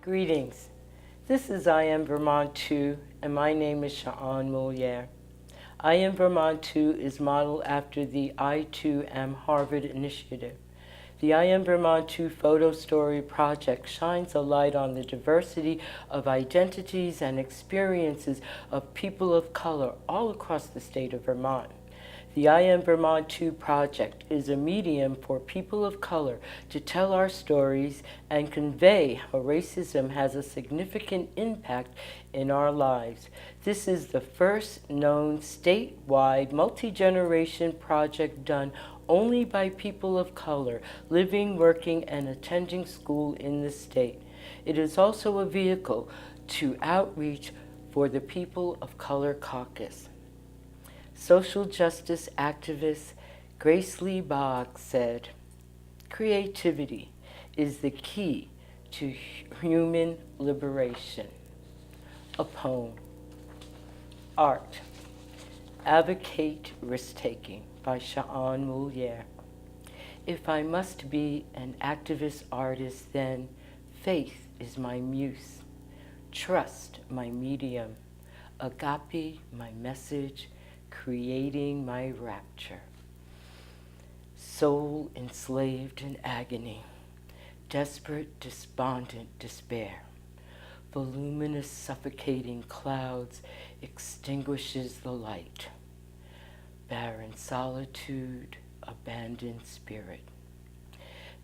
Greetings. This is I Am Vermont Too, and my name is Sha'an Moliere. I Am Vermont Too is modeled after the I Too Am Harvard initiative. The I Am Vermont Too photo story project shines a light on the diversity of identities and experiences of people of color all across the state of Vermont. The I Am Vermont Too project is a medium for people of color to tell our stories and convey how racism has a significant impact in our lives. This is the first known statewide multi-generation project done only by people of color living, working, and attending school in the state. It is also a vehicle to outreach for the People of Color Caucus. Social justice activist Grace Lee Boggs said, "Creativity is the key to human liberation." A poem. Art. Advocate Risk-Taking by Sha'an Moliere. If I must be an activist artist, then faith is my muse, trust my medium, agape my message, creating my rapture. Soul enslaved in agony, desperate, despondent despair. Voluminous, suffocating clouds extinguishes the light. Barren solitude, abandoned spirit.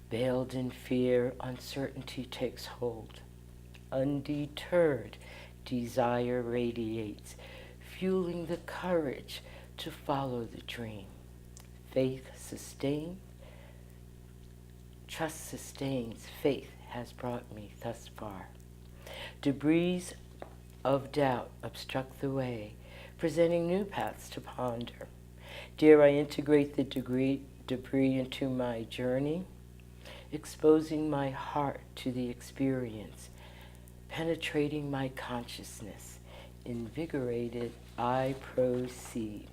Veiled in fear, uncertainty takes hold. Undeterred, desire radiates, fueling the courage to follow the dream. Faith sustained, trust sustains, faith has brought me thus far. Debris of doubt obstruct the way, presenting new paths to ponder. Dare I integrate the debris into my journey, exposing my heart to the experience, penetrating my consciousness. Invigorated, I proceed.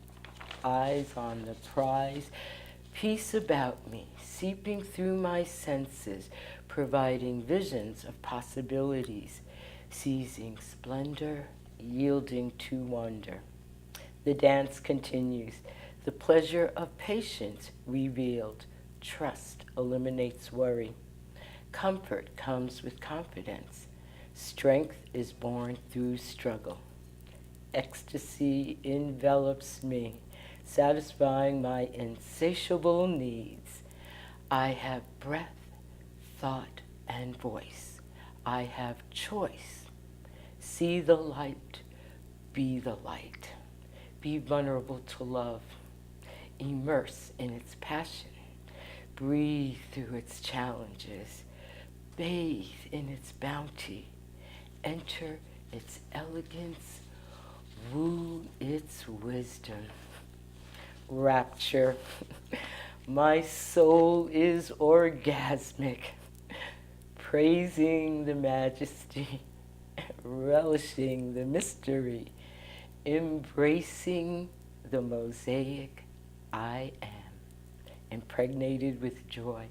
Eyes on the prize, peace about me, seeping through my senses, providing visions of possibilities, seizing splendor, yielding to wonder. The dance continues. The pleasure of patience revealed. Trust eliminates worry. Comfort comes with confidence. Strength is born through struggle. Ecstasy envelops me, satisfying my insatiable needs. I have breath, thought, and voice. I have choice. See the light, be the light. Be vulnerable to love. Immerse in its passion. Breathe through its challenges. Bathe in its bounty. Enter its elegance. Woo its wisdom. Rapture. My soul is orgasmic, praising the majesty, relishing the mystery, embracing the mosaic I am, impregnated with joy,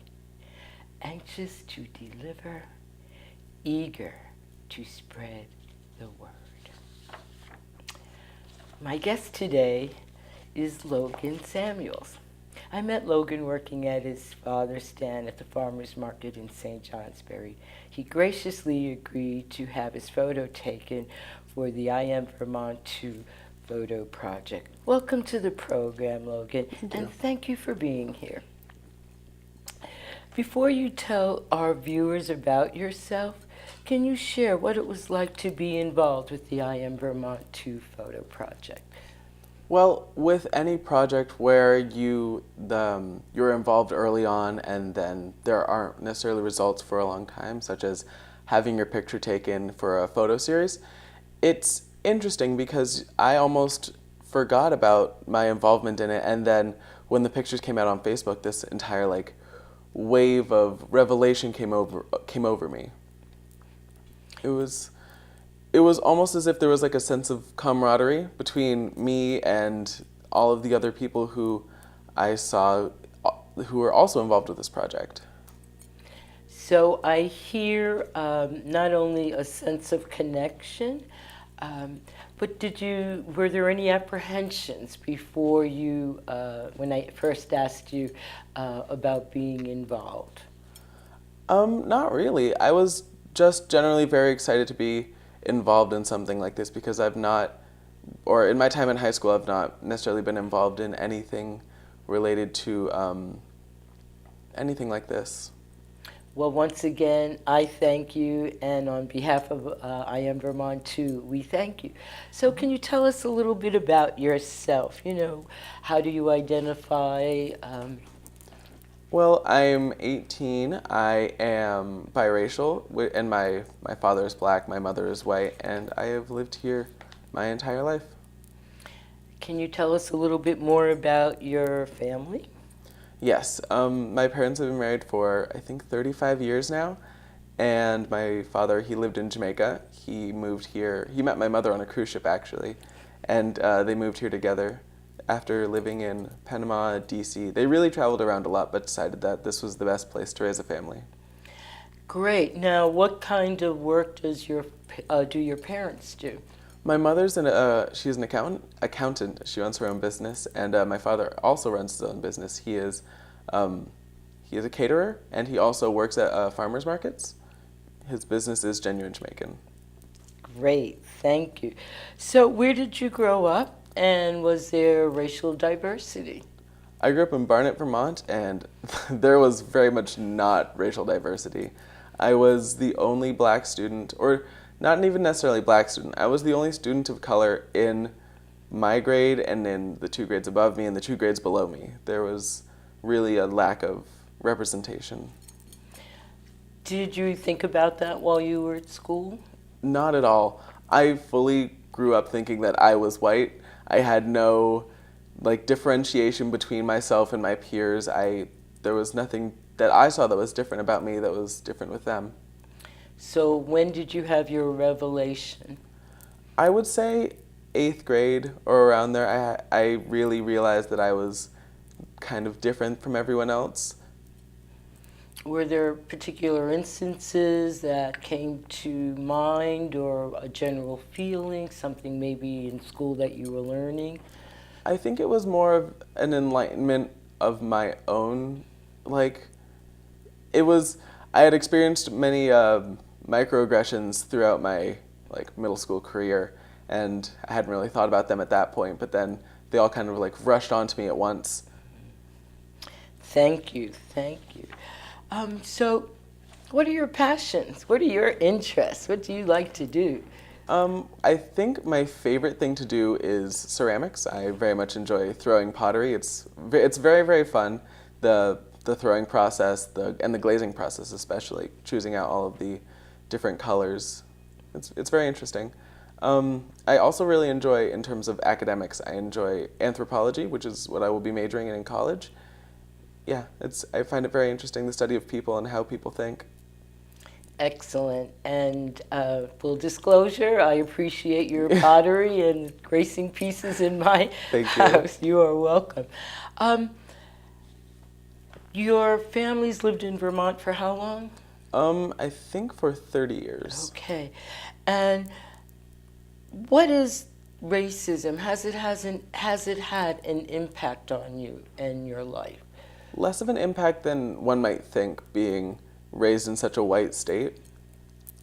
anxious to deliver, eager to spread the word. My guest today is Logan Samuels. I met Logan working at his father's stand at the farmer's market in St. Johnsbury. He graciously agreed to have his photo taken for the I Am Vermont Too photo project. Welcome to the program, Logan, and thank you for being here. Before you tell our viewers about yourself, can you share what it was like to be involved with the I Am Vermont Too photo project? Well, with any project where you're involved early on and then there aren't necessarily results for a long time, such as having your picture taken for a photo series, it's interesting because I almost forgot about my involvement in it, and then when the pictures came out on Facebook, this entire like wave of revelation came over me. It was it was almost as if there was like a sense of camaraderie between me and all of the other people who I saw who were also involved with this project. So I hear not only a sense of connection, but were there any apprehensions before when I first asked you about being involved? Not really. I was just generally very excited to be involved in something like this because I've not, or in my time in high school, I've not necessarily been involved in anything related to anything like this. Well, once again, I thank you, and on behalf of I Am Vermont Too, we thank you. So can you tell us a little bit about yourself? How do you identify? Well, I'm 18. I am biracial, and my father is black, my mother is white, and I have lived here my entire life. Can you tell us a little bit more about your family? Yes, my parents have been married for, I think, 35 years now, and my father, he lived in Jamaica. He moved here, he met my mother on a cruise ship, actually, and they moved here together after living in Panama, D.C. They really traveled around a lot, but decided that this was the best place to raise a family. Great. Now, what kind of work do your parents do? My mother's she's an accountant. She runs her own business, and my father also runs his own business. He is a caterer, and he also works at farmers markets. His business is Genuine Jamaican. Great, thank you. So, where did you grow up, and was there racial diversity? I grew up in Barnet, Vermont, and there was very much not racial diversity. I was the only black student, or not even necessarily black student. I was the only student of color in my grade and in the 2 grades above me and the 2 grades below me. There was really a lack of representation. Did you think about that while you were at school? Not at all. I fully grew up thinking that I was white. I had no differentiation between myself and my peers. There was nothing that I saw that was different about me that was different with them. So when did you have your revelation? I would say 8th grade or around there. I really realized that I was kind of different from everyone else. Were there particular instances that came to mind, or a general feeling, something maybe in school that you were learning? I think it was more of an enlightenment of my own. I had experienced many microaggressions throughout my middle school career, and I hadn't really thought about them at that point, but then they all kind of rushed onto me at once. Thank you, thank you. So what are your passions? What are your interests? What do you like to do? I think my favorite thing to do is ceramics. I very much enjoy throwing pottery. It's very, very fun. The throwing process, and the glazing process especially, choosing out all of the different colors. It's very interesting. I also really enjoy, in terms of academics, I enjoy anthropology, which is what I will be majoring in college. Yeah, I find it very interesting, the study of people and how people think. Excellent. And full disclosure, I appreciate your pottery and gracing pieces in my house. You are welcome. Your family's lived in Vermont for how long? I think for 30 years. Okay. And what is racism? Has it had an impact on you and your life? Less of an impact than one might think, being raised in such a white state.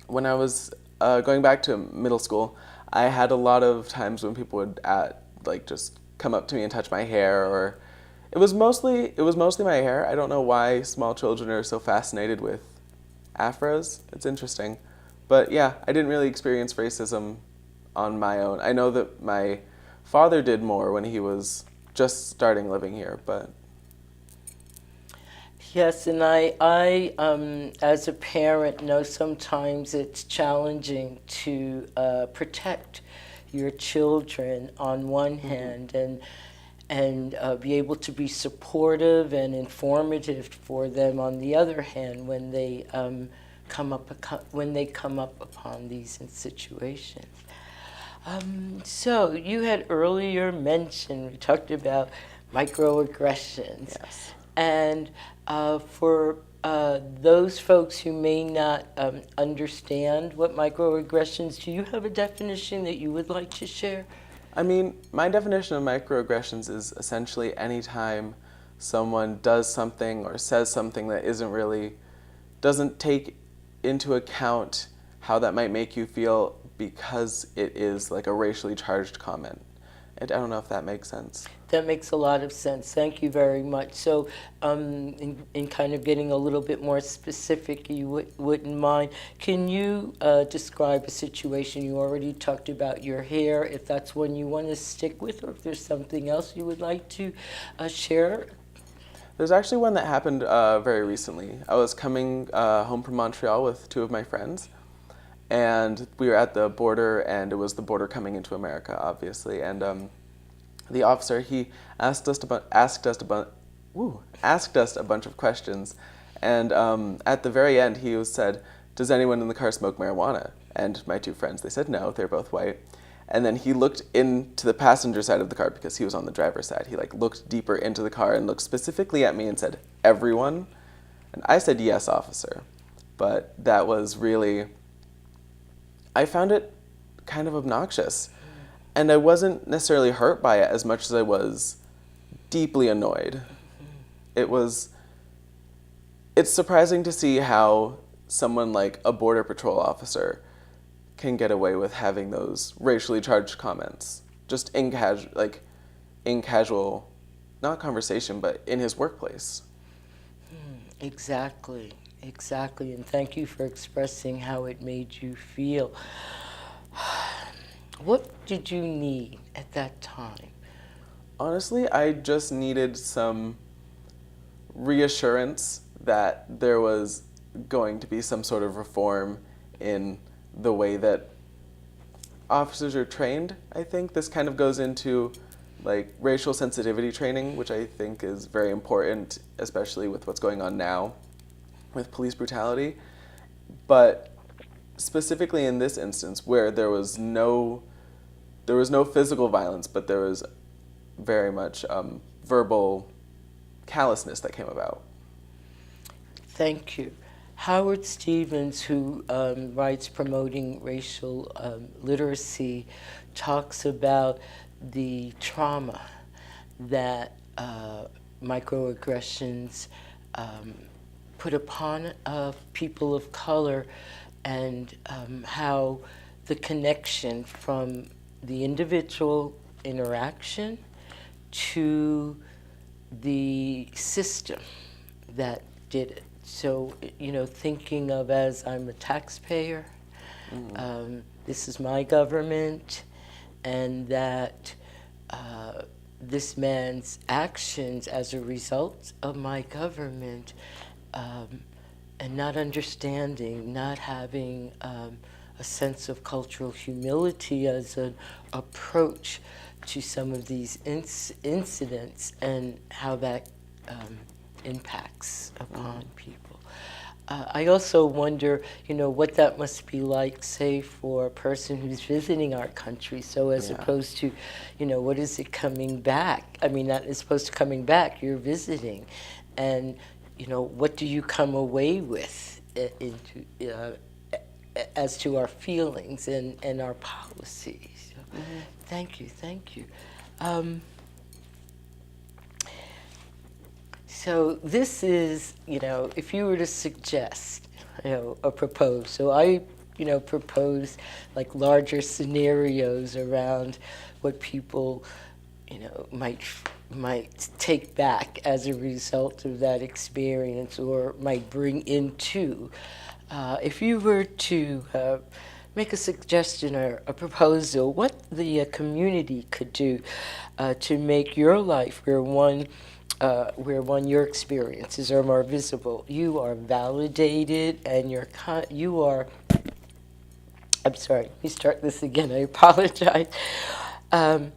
When I was going back to middle school, I had a lot of times when people would just come up to me and touch my hair, or it was mostly my hair. I don't know why small children are so fascinated with afros. It's interesting. But yeah, I didn't really experience racism on my own. I know that my father did more when he was just starting living here, but Yes, and I as a parent, know sometimes it's challenging to protect your children on one hand, and be able to be supportive and informative for them on the other hand when they come up upon these situations. So you had earlier mentioned, we talked about microaggressions. yes. And for those folks who may not understand what microaggressions, do you have a definition that you would like to share? I mean, my definition of microaggressions is essentially any time someone does something or says something that doesn't take into account how that might make you feel because it is like a racially charged comment. I don't know if that makes sense. That makes a lot of sense. Thank you very much. So, in kind of getting a little bit more specific, you wouldn't mind, can you describe a situation? You already talked about your hair, if that's one you want to stick with, or if there's something else you would like to share. There's actually one that happened very recently. I was coming home from Montreal with two of my friends, and we were at the border, and it was the border coming into America, obviously, and the officer, he asked us a bunch of questions, and at the very end he said, "Does anyone in the car smoke marijuana?" And my two friends, they said no, they're both white. And then he looked into the passenger side of the car because he was on the driver's side. He looked deeper into the car and looked specifically at me and said, "Everyone?" And I said, "Yes, officer." But that was really, I found it kind of obnoxious. And I wasn't necessarily hurt by it as much as I was deeply annoyed. It's surprising to see how someone like a Border Patrol officer can get away with having those racially charged comments, just in casual, not conversation, but in his workplace. Exactly, and thank you for expressing how it made you feel. What did you need at that time? Honestly, I just needed some reassurance that there was going to be some sort of reform in the way that officers are trained. I think this kind of goes into racial sensitivity training, which I think is very important, especially with what's going on now with police brutality. But specifically in this instance, where there was no physical violence, but there was very much verbal callousness that came about. Thank you. Howard Stevens, who writes Promoting Racial Literacy, talks about the trauma that microaggressions put upon people of color, and how the connection from the individual interaction to the system that did it. So, thinking of as I'm a taxpayer, this is my government, and that this man's actions as a result of my government, and not understanding, not having a sense of cultural humility as an approach to some of these incidents, and how that impacts upon people. I also wonder, what that must be like, say, for a person who's visiting our country. So as opposed to, what is it coming back? I mean, that is supposed to coming back. You're visiting, and what do you come away with as to our feelings and our policies? So, thank you. So this is, if you were to suggest, a propose. So I, propose larger scenarios around what people, might take back as a result of that experience, or might bring into. If you were to make a suggestion or a proposal, what the community could do to make your life, where your experiences are more visible. You are validated, and you are. I'm sorry. Let me start this again. I apologize. Um,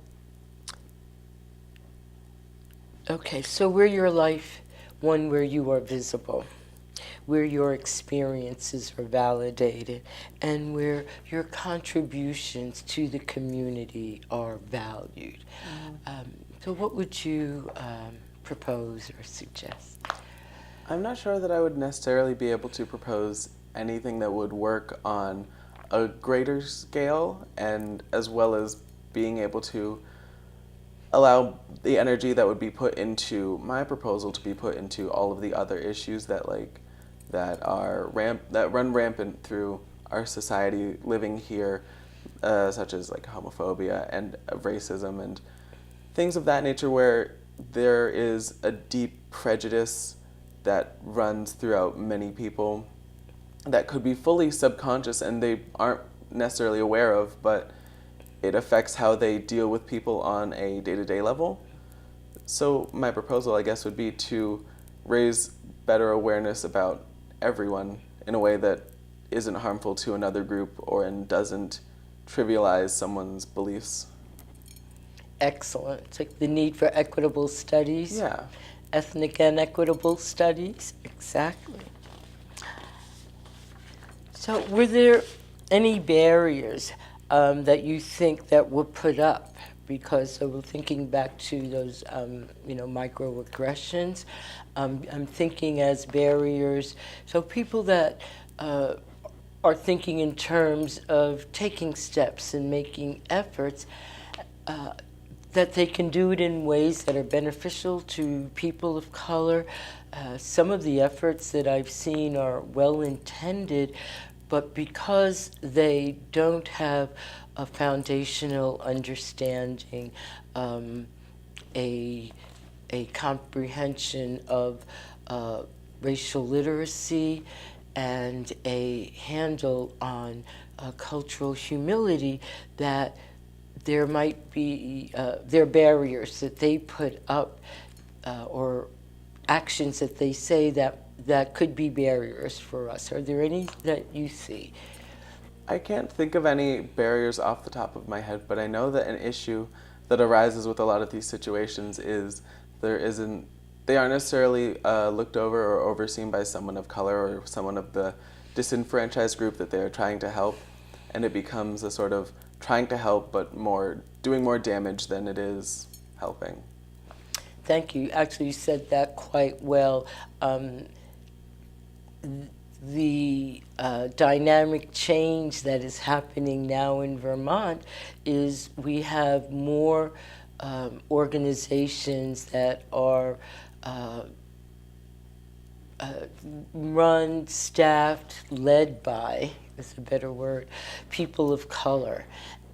okay, so where your life, one where you are visible, where your experiences are validated, and where your contributions to the community are valued. So what would you propose or suggest? I'm not sure that I would necessarily be able to propose anything that would work on a greater scale, and as well as being able to allow the energy that would be put into my proposal to be put into all of the other issues that that run rampant through our society living here, such as like homophobia and racism and things of that nature, where there is a deep prejudice that runs throughout many people that could be fully subconscious and they aren't necessarily aware of, but it affects how they deal with people on a day-to-day level. So my proposal, I guess, would be to raise better awareness about everyone in a way that isn't harmful to another group and doesn't trivialize someone's beliefs. Excellent. It's like the need for equitable studies. Yeah. Ethnic and equitable studies. Exactly. So were there any barriers that you think that were put up? Because so we're thinking back to those, microaggressions. I'm thinking as barriers. So people that are thinking in terms of taking steps and making efforts, that they can do it in ways that are beneficial to people of color. Some of the efforts that I've seen are well-intended, but because they don't have a foundational understanding, a comprehension of racial literacy, and a handle on cultural humility, that there might be there are barriers that they put up or actions that they say that could be barriers for us. Are there any that you see? I can't think of any barriers off the top of my head, but I know that an issue that arises with a lot of these situations is they aren't necessarily looked over or overseen by someone of color or someone of the disenfranchised group that they're trying to help, and it becomes a sort of trying to help but doing more damage than it is helping. Thank you. Actually, you said that quite well. The dynamic change that is happening now in Vermont is we have more organizations that are run, staffed, led by, is a better word, people of color.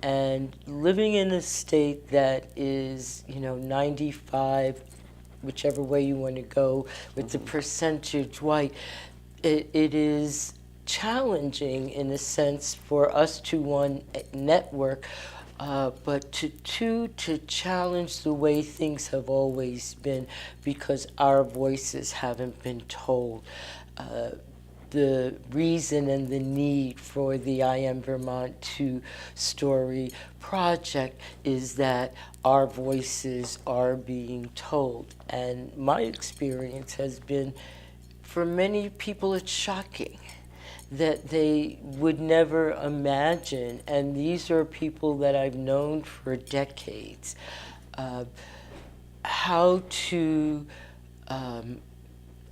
And living in a state that is, 95, whichever way you want to go, with the percentage white, it is challenging in a sense for us to, one, network, but to challenge the way things have always been, because our voices haven't been told. The reason and the need for the I Am Vermont Too story project is that our voices are being told. And my experience has been, for many people, it's shocking that they would never imagine, and these are people that I've known for decades, how to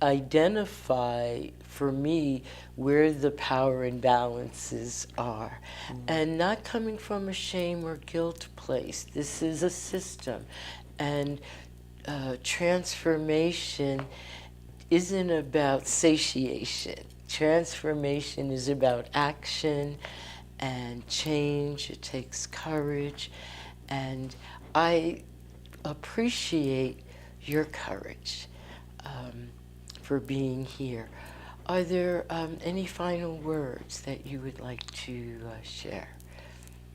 identify, for me, where the power imbalances are. And not coming from a shame or guilt place. This is a system. And transformation isn't about satiation. Transformation is about action and change. It takes courage. And I appreciate your courage for being here. Are there any final words that you would like to share?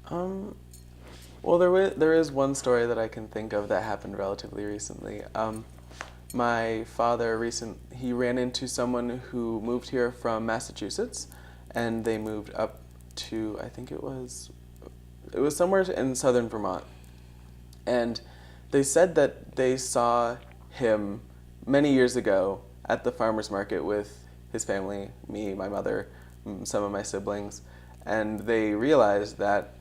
Well, there is one story that I can think of that happened relatively recently. My father he ran into someone who moved here from Massachusetts, and they moved up to, I think it was somewhere in southern Vermont. And they said that they saw him many years ago at the farmer's market with his family, me, my mother, some of my siblings, and they realized that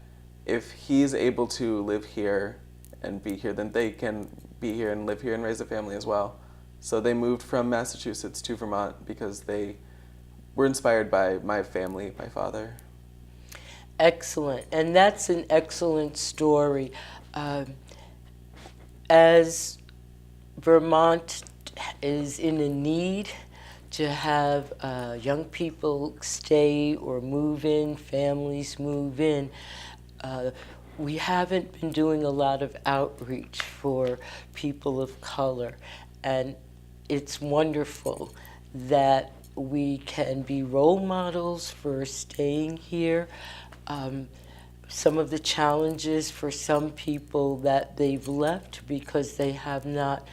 if he's able to live here and be here, then they can be here and live here and raise a family as well. So they moved from Massachusetts to Vermont because they were inspired by my family, my father. Excellent, and that's an excellent story. As Vermont is in a need to have young people stay or move in, families move in, we haven't been doing a lot of outreach for people of color, and it's wonderful that we can be role models for staying here. Some of the challenges for some people that they've left because they have not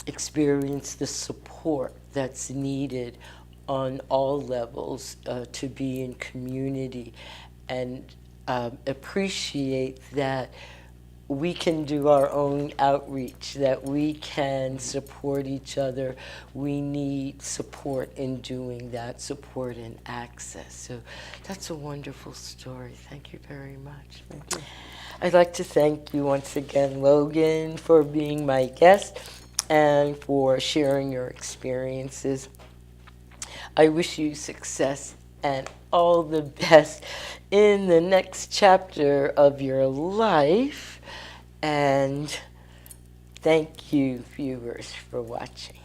experienced the support that's needed on all levels to be in community, and appreciate that we can do our own outreach, that we can support each other. We need support in doing that, support and access. So that's a wonderful story. Thank you very much. Thank you. I'd like to thank you once again, Logan, for being my guest and for sharing your experiences. I wish you success and all the best in the next chapter of your life. And thank you, viewers, for watching.